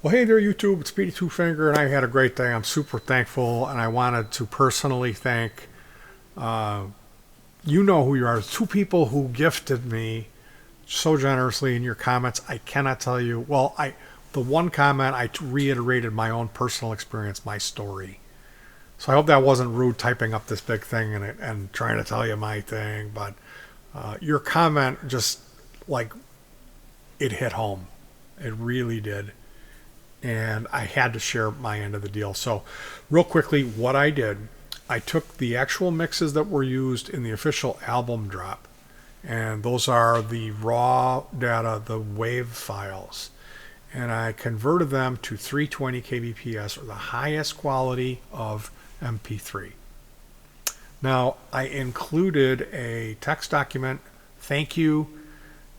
Well, hey there, YouTube. It's Petey Two Finger, and I had a great day. I'm super thankful, and I wanted to personally thank, uh, you know who you are, two people who gifted me so generously in your comments. I cannot tell you. Well, the one comment I reiterated my own personal experience, my story. So I hope that wasn't rude typing up this big thing and trying to tell you my thing, but your comment just like it hit home. It really did. And I had to share my end of the deal. So, real quickly, what I did, I took the actual mixes that were used in the official album drop, and those are the raw data, the wave files, and I converted them to 320 kbps, or the highest quality of Mp3. Now, I included a text document, thank you,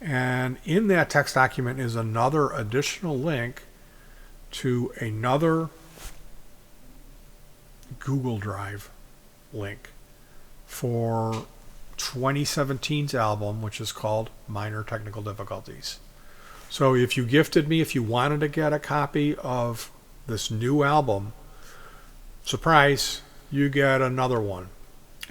and in that text document is another additional link to another Google Drive link for 2017's album, which is called Minor Technical Difficulties. So if you gifted me, if you wanted to get a copy of this new album, surprise, you get another one.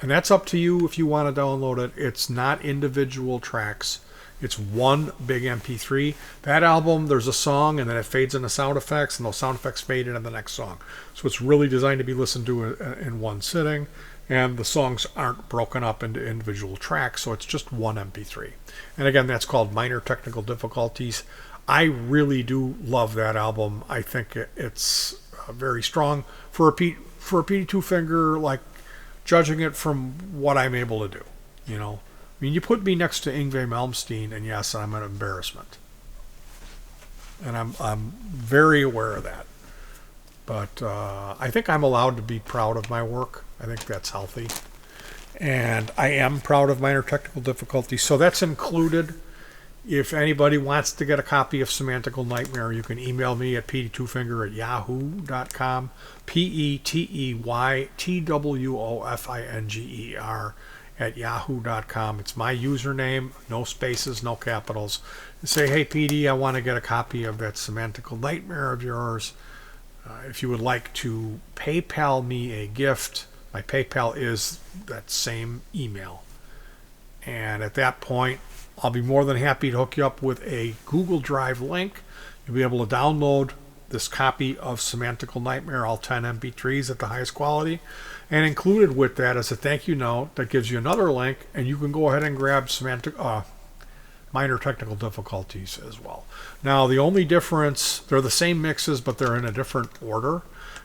And that's up to you if you want to download it. It's not individual tracks. It's one big MP3. That album, there's a song, and then it fades into sound effects, and those sound effects fade into the next song. So it's really designed to be listened to in one sitting, and the songs aren't broken up into individual tracks, so it's just one MP3. And again, that's called Minor Technical Difficulties. I really do love that album. I think it's very strong for a Petey Two Finger, like judging it from what I'm able to do, you know. I mean, you put me next to Yngwie Malmsteen, and yes, I'm an embarrassment. And I'm very aware of that. But I think I'm allowed to be proud of my work. I think that's healthy. And I am proud of Minor Technical Difficulties. So that's included. If anybody wants to get a copy of Semantical Nightmare, you can email me at peteytwofinger@yahoo.com. PETEYTWOFINGER@yahoo.com. It's my username, no spaces, no capitals. And say, hey, Petey, I want to get a copy of that Semantical Nightmare of yours. If you would like to PayPal me a gift, my PayPal is that same email. And at that point, I'll be more than happy to hook you up with a Google Drive link. You'll be able to download this copy of Semantical Nightmare, all 10 MP3s at the highest quality. And included with that is a thank you note that gives you another link, and you can go ahead and grab Minor Technical Difficulties as well. Now, the only difference, they're the same mixes, but they're in a different order.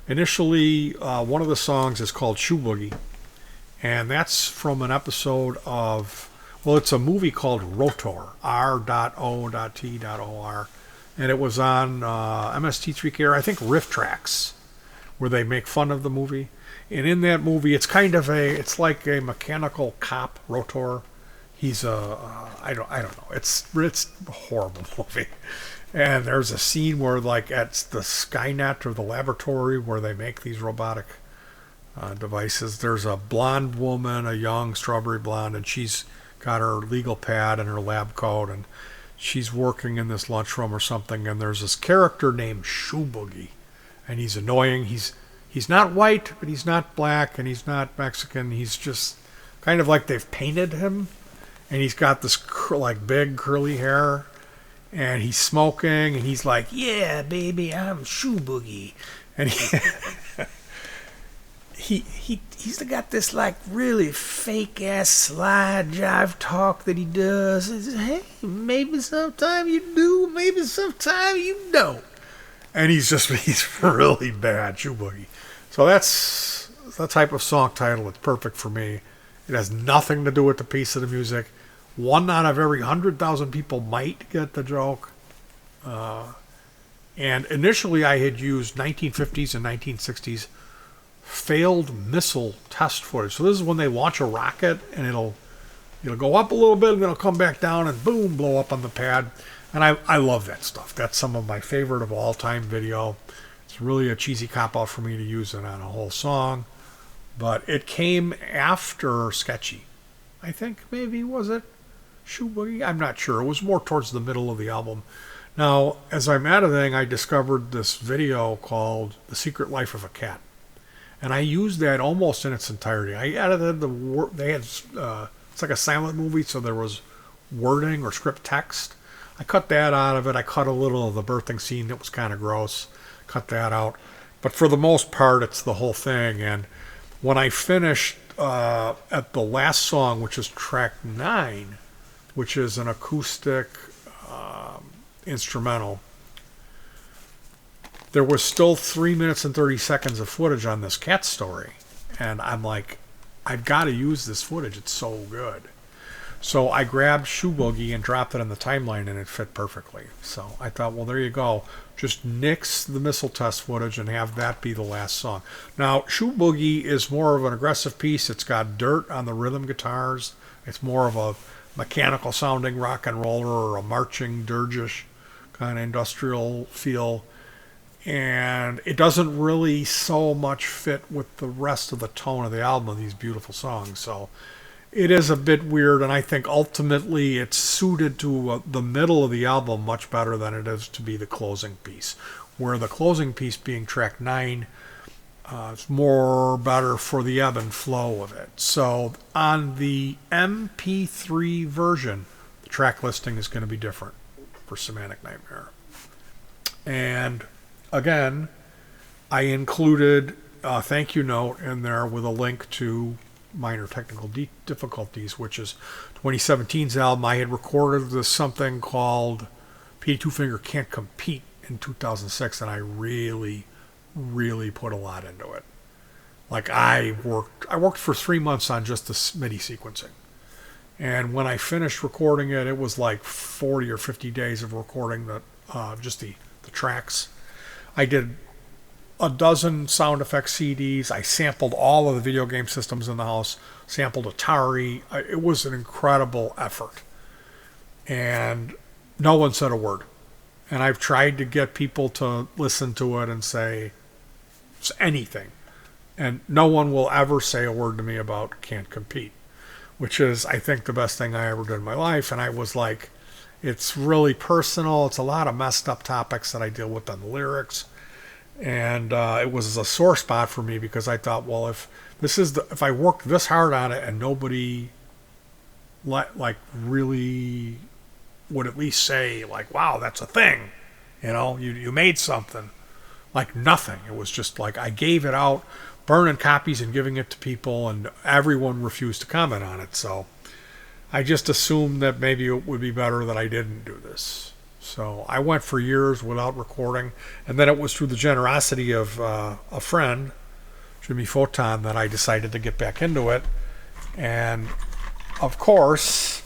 Initially, one of the songs is called Shoe Boogie, and that's from an episode of, well, it's a movie called Rotor, R.O.T.O.R, and it was on MST3K, I think Riff Tracks, where they make fun of the movie. And in that movie, it's kind of it's like a mechanical cop, Rotor. He's I don't know. It's a horrible movie. And there's a scene where, like, at the Skynet or the laboratory where they make these robotic devices, there's a blonde woman, a young strawberry blonde, and she's got her legal pad and her lab coat, and she's working in this lunchroom or something, and there's this character named Shoe Boogie, and he's annoying. He's not white, but he's not black, and he's not Mexican. He's just kind of like they've painted him, and he's got this like big curly hair, and he's smoking, and he's like, yeah, baby, I'm Shoe Boogie. And he's got this like really fake ass slide jive talk that he does. Says, hey, maybe sometime you do, maybe sometime you don't. And he's really bad, Shoe Boogie. So that's the type of song title that's perfect for me. It has nothing to do with the piece of the music. 1 out of every 100,000 people might get the joke. And initially I had used 1950s and 1960s failed missile test footage. So this is when they launch a rocket, and it'll go up a little bit, and then it'll come back down, and boom, blow up on the pad. And I love that stuff. That's some of my favorite of all time video. It's really a cheesy cop-out for me to use it on a whole song. But it came after Sketchy. I think maybe, was it Shoe Boogie? I'm not sure. It was more towards the middle of the album. Now, as I'm editing, I discovered this video called The Secret Life of a Cat. And I used that almost in its entirety. I edited the word, they had, it's like a silent movie, so there was wording or script text. I cut that out of it. I cut a little of the birthing scene that was kind of gross. Cut that out. But for the most part, it's the whole thing. And when I finished at the last song, which is track 9, which is an acoustic instrumental, there was still 3 minutes and 30 seconds of footage on this cat story. And I'm like, I've got to use this footage. It's so good. So I grabbed Shoe Boogie and dropped it in the timeline, and it fit perfectly. So I thought, well, there you go. Just nix the missile test footage and have that be the last song. Now, Shoe Boogie is more of an aggressive piece. It's got dirt on the rhythm guitars. It's more of a mechanical sounding rock and roller or a marching dirgish kind of industrial feel. And it doesn't really so much fit with the rest of the tone of the album of these beautiful songs. So it is a bit weird, and I think ultimately it's suited to the middle of the album much better than it is to be the closing piece, where the closing piece being track 9 is more better for the ebb and flow of it. So on the MP3 version, the track listing is going to be different for Semantic Nightmare. And again, I included a thank you note in there with a link to Minor Technical Difficulties, which is 2017's album. I had recorded this something called P2 Finger Can't Compete in 2006, and I really put a lot into it. Like I worked for 3 months on just the MIDI sequencing. And when I finished recording it, it was like 40 or 50 days of recording just the tracks. I did a dozen sound effects CDs. I sampled all of the video game systems in the house, sampled Atari. It was an incredible effort. And no one said a word. And I've tried to get people to listen to it and say anything. And no one will ever say a word to me about Can't Compete, which is, I think, the best thing I ever did in my life. And I was like, it's really personal. It's a lot of messed up topics that I deal with on the lyrics. And it was a sore spot for me because I thought, well, if I worked this hard on it and nobody like really would at least say like, wow, that's a thing, you made something, like nothing. It was just like I gave it out, burning copies and giving it to people, and everyone refused to comment on it. So I just assumed that maybe it would be better that I didn't do this. So I went for years without recording, and then it was through the generosity of a friend, Jimmy Photon, that I decided to get back into it. And of course,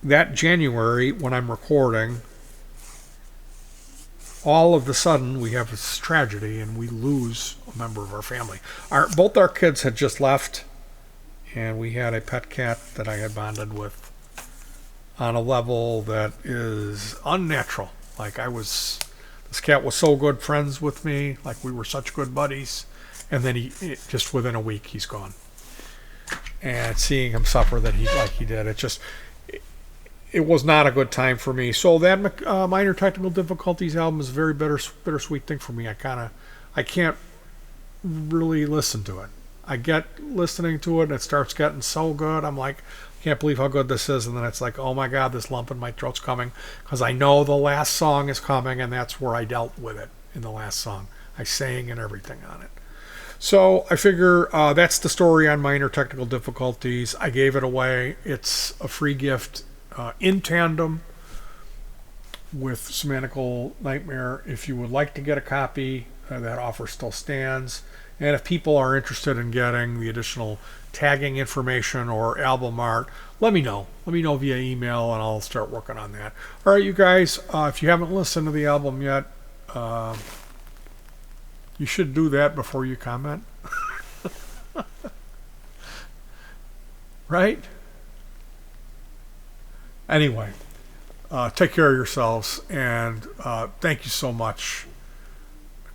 that January when I'm recording, all of a sudden we have this tragedy and we lose a member of our family. Both our kids had just left, and we had a pet cat that I had bonded with on a level that is unnatural. Like this cat was so good friends with me, like we were such good buddies, and then just within a week he's gone. And seeing him suffer that he did, it was not a good time for me. So that Minor Technical Difficulties album is a very bittersweet thing for me. I can't really listen to it. I get listening to it and it starts getting so good. I'm like, can't believe how good this is. And then it's like, oh my God, this lump in my throat's coming, because I know the last song is coming, and that's where I dealt with it in the last song. I sang and everything on it. So I figure that's the story on Minor Technical Difficulties. I gave it away. It's a free gift in tandem with Semantical Nightmare. If you would like to get a copy, that offer still stands. And if people are interested in getting the additional tagging information or album art, let me know. Let me know via email, and I'll start working on that. All right, you guys, if you haven't listened to the album yet, you should do that before you comment. Right? Anyway, take care of yourselves, and thank you so much,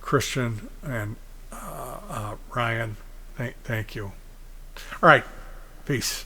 Christian and Ryan. Thank you. All right. Peace.